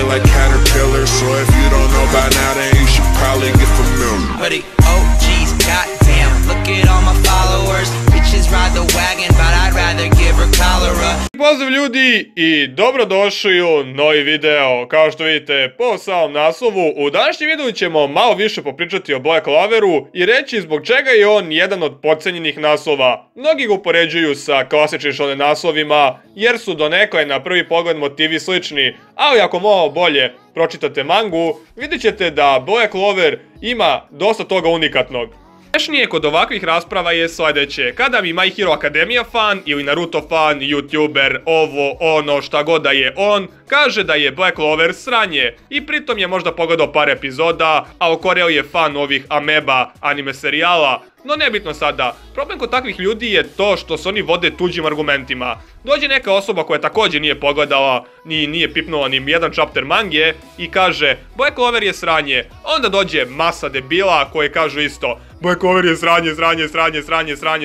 like caterpillars. So if you don't know by now, then you should probably get familiar. But the OGs, goddamn, look at all my followers. Bitches ride the wagon, but I'd rather give her cholera. Pozdrav ljudi i dobrodošli u novi video. Kao što vidite po samom naslovu, u današnjem videu ćemo malo više popričati o Black Cloveru i reći zbog čega je on jedan od podcenjenih naslova. Mnogi ga upoređuju sa klasičnim shonen naslovima jer su donekle na prvi pogled motivi slični, ali ako malo bolje pročitate mangu, vidjet ćete da Black Clover ima dosta toga unikatnog. Smešnije kod ovakvih rasprava je sljedeće: kada mi My Hero Academia fan ili Naruto fan, youtuber, ovo, ono, šta god da je on, kaže da je Black Clover sranje i pritom je možda pogledao par epizoda, a okoreo je fan ovih ameba anime serijala. No nebitno sada, problem kod takvih ljudi je to što se oni vode tuđim argumentima. Dođe neka osoba koja također nije pogledala, nije pipnula ni jedan chapter mange i kaže Black Clover je sranje. Onda dođe masa debila koje kažu isto Black Clover je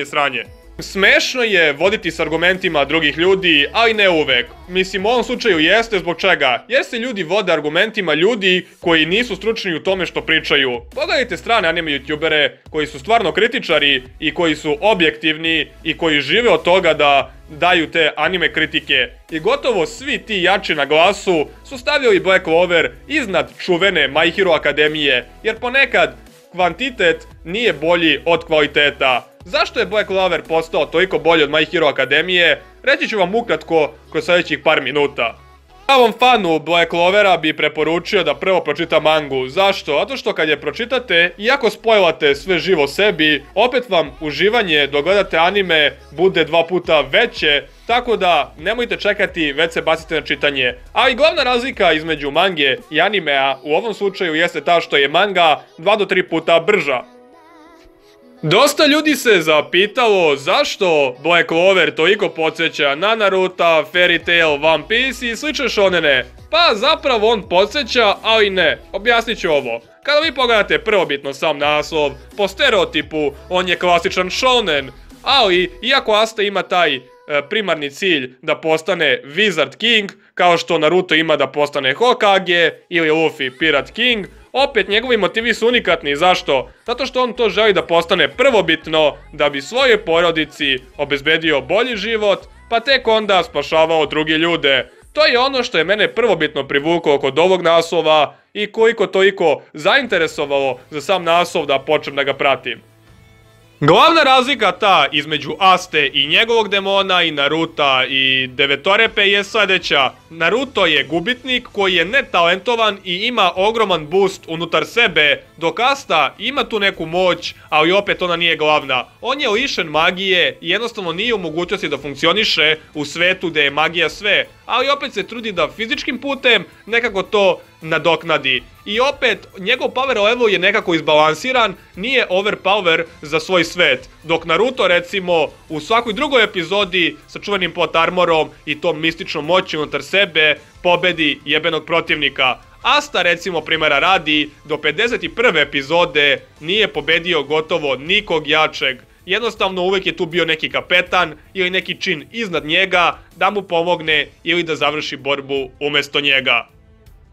sranje. Smešno je voditi s argumentima drugih ljudi, ali ne uvek. Mislim, u ovom slučaju jeste zbog čega? Jer se ljudi vode argumentima ljudi koji nisu stručni u tome što pričaju. Pogledajte strane anime youtubere koji su stvarno kritičari i koji su objektivni i koji žive od toga da daju te anime kritike. I gotovo svi ti jači na glasu su stavljali Black Clover iznad čuvene My Hero Akademije, jer ponekad kvantitet nije bolji od kvaliteta. Zašto je Black Clover postao toliko bolji od My Hero Akademije, reći ću vam ukratko kroz sljedećih par minuta. Pravom fanu Black Clovera bi preporučio da prvo pročita mangu. Zašto? Zato što kad je pročitate, iako spojlate sve živo sebi, opet vam uživanje dok gledate anime bude 2 puta veće, tako da nemojte čekati, već se bacite na čitanje. Ali glavna razlika između mange i animea u ovom slučaju jeste ta što je manga 2 do 3 puta brža. Dosta ljudi se zapitalo zašto Black Clover toliko podsjeća na Naruto, Fairy Tail, One Piece i slične shonene. Pa zapravo on podsjeća, ali ne. Objasnit ću ovo. Kada vi pogledate prvobitno sam naslov, po stereotipu on je klasičan shonen, ali iako Asta ima taj primarni cilj da postane Wizard King, kao što Naruto ima da postane Hokage ili Luffy Pirate King, opet njegovi motivi su unikatni. Zašto? Zato što on to želi da postane prvobitno da bi svojoj porodici obezbedio bolji život, pa tek onda spašavao druge ljude. To je ono što je mene prvobitno privuklo kod ovog naslova i koliko toliko zainteresovalo za sam naslov da počnem da ga pratim. Glavna razlika ta između Aste i njegovog demona i Naruta i Devetorepe je sljedeća. Naruto je gubitnik koji je netalentovan i ima ogroman boost unutar sebe, dok Asta ima tu neku moć, ali opet ona nije glavna. On je lišen magije i jednostavno nije u mogućnosti da funkcioniše u svetu gdje je magija sve, ali opet se trudi da fizičkim putem nekako to nadoknadi. I opet, njegov power level je nekako izbalansiran, nije overpower za svoj svet. Dok Naruto recimo u svakoj drugoj epizodi sa čuvenim plot armorom i tom mističnom moći unutar sebe pobedi jebenog protivnika. Asta recimo primjera radi do 51. epizode nije pobedio gotovo nikog jačeg. Jednostavno uvijek je tu bio neki kapetan ili neki čin iznad njega da mu pomogne ili da završi borbu umjesto njega.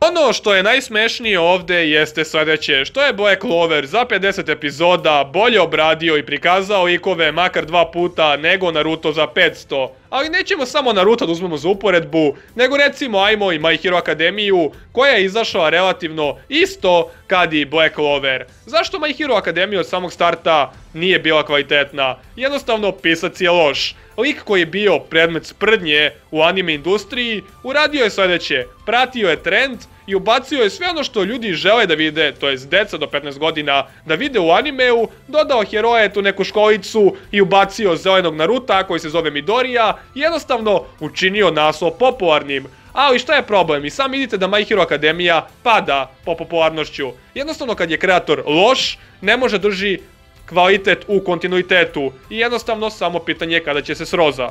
Ono što je najsmešnije ovdje jeste sljedeće, što je Black Clover za 50 epizoda bolje obradio i prikazao likove makar 2 puta nego Naruto za 500. Ali nećemo samo Naruto da uzmemo za uporedbu, nego recimo ajmo i My Hero Akademiju koja je izašla relativno isto kad i Black Clover. Zašto My Hero Akademija od samog starta nije bila kvalitetna? Jednostavno pisac je loš. Lik koji je bio predmet sprdnje u anime industriji uradio je sljedeće: pratio je trend i ubacio je sve ono što ljudi žele da vide, to jest deca do 15 godina, da vide u animeu, dodao heroje tu neku školicu i ubacio zelenog Naruta koji se zove Midoriya i jednostavno učinio naslov popularnim. Ali šta je problem? I sam vidite da My Hero Academia pada po popularnošću. Jednostavno kad je kreator loš, ne može drži kvalitet u kontinuitetu i jednostavno samo pitanje kada će se sroza.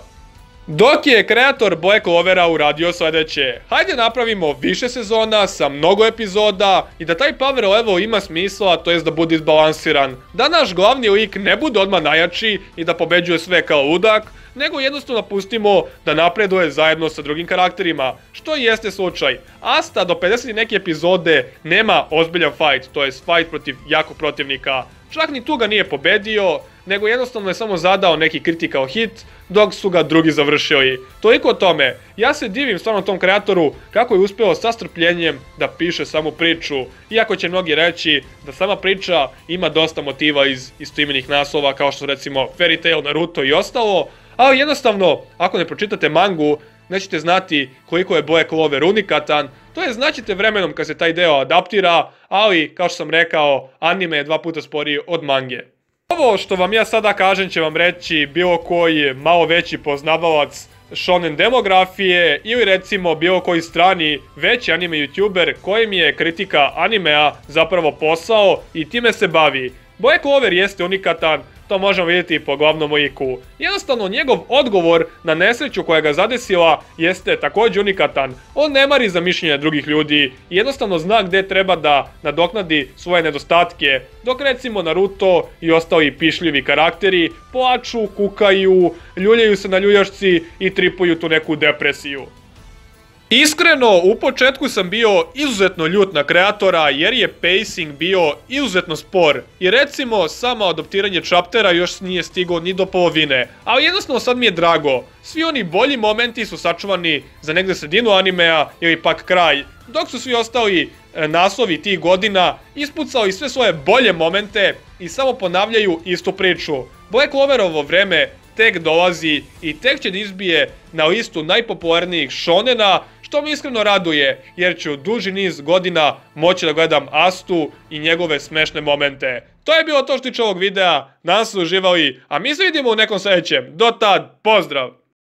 Dok je kreator Black Clovera uradio sledeće, hajde napravimo više sezona sa mnogo epizoda i da taj power level ima smisla, to jest da bude izbalansiran. Da naš glavni lik ne bude odmah najjači i da pobeđuje sve kao ludak, nego jednostavno pustimo da napreduje zajedno sa drugim karakterima, što i jeste slučaj. Asta do 50 neke epizode nema ozbiljan fight, to jest fight protiv jakog protivnika. Čak ni tu ga nije pobedio, nego jednostavno je samo zadao neki critical hit, dok su ga drugi završili. Toliko o tome, ja se divim stvarno tom kreatoru kako je uspeo sa strpljenjem da piše samu priču, iako će mnogi reći da sama priča ima dosta motiva iz istoimenih naslova kao što su recimo Fairy Tail, Naruto i ostalo, ali jednostavno, ako ne pročitate mangu, nećete znati koliko je Black Clover unikatan, to je znaćete vremenom kad se taj deo adaptira, ali kao što sam rekao, anime je 2 puta sporiji od mange. Ovo što vam ja sada kažem će vam reći bilo koji malo veći poznavalac shonen demografije ili recimo bilo koji strani veći anime youtuber kojem je kritika animea zapravo posao i time se bavi. Black Clover jeste unikatan, to možemo vidjeti po glavnom liku. Jednostavno njegov odgovor na nesreću koja ga zadesila jeste također unikatan. On ne mari za mišljenje drugih ljudi i jednostavno zna gdje treba da nadoknadi svoje nedostatke, dok recimo Naruto i ostali pišljivi karakteri plaču, kukaju, ljuljaju se na ljuljašci i tripuju tu neku depresiju. Iskreno, u početku sam bio izuzetno ljut na kreatora jer je pacing bio izuzetno spor i recimo samo adaptiranje chaptera još nije stigao ni do polovine, ali jednostavno sad mi je drago. Svi oni bolji momenti su sačuvani za negde sredinu animea ili pak kraj, dok su svi ostali naslovi tih godina ispucali sve svoje bolje momente i samo ponavljaju istu priču. Black Cloverovo vreme tek dolazi i tek će da izbije na listu najpopularnijih shonena, što mi iskreno raduje, jer ću duži niz godina moći da gledam Astu i njegove smešne momente. To je bilo to što tiče ovog videa, nadam se da uživali, a mi se vidimo u nekom sljedećem. Do tad, pozdrav!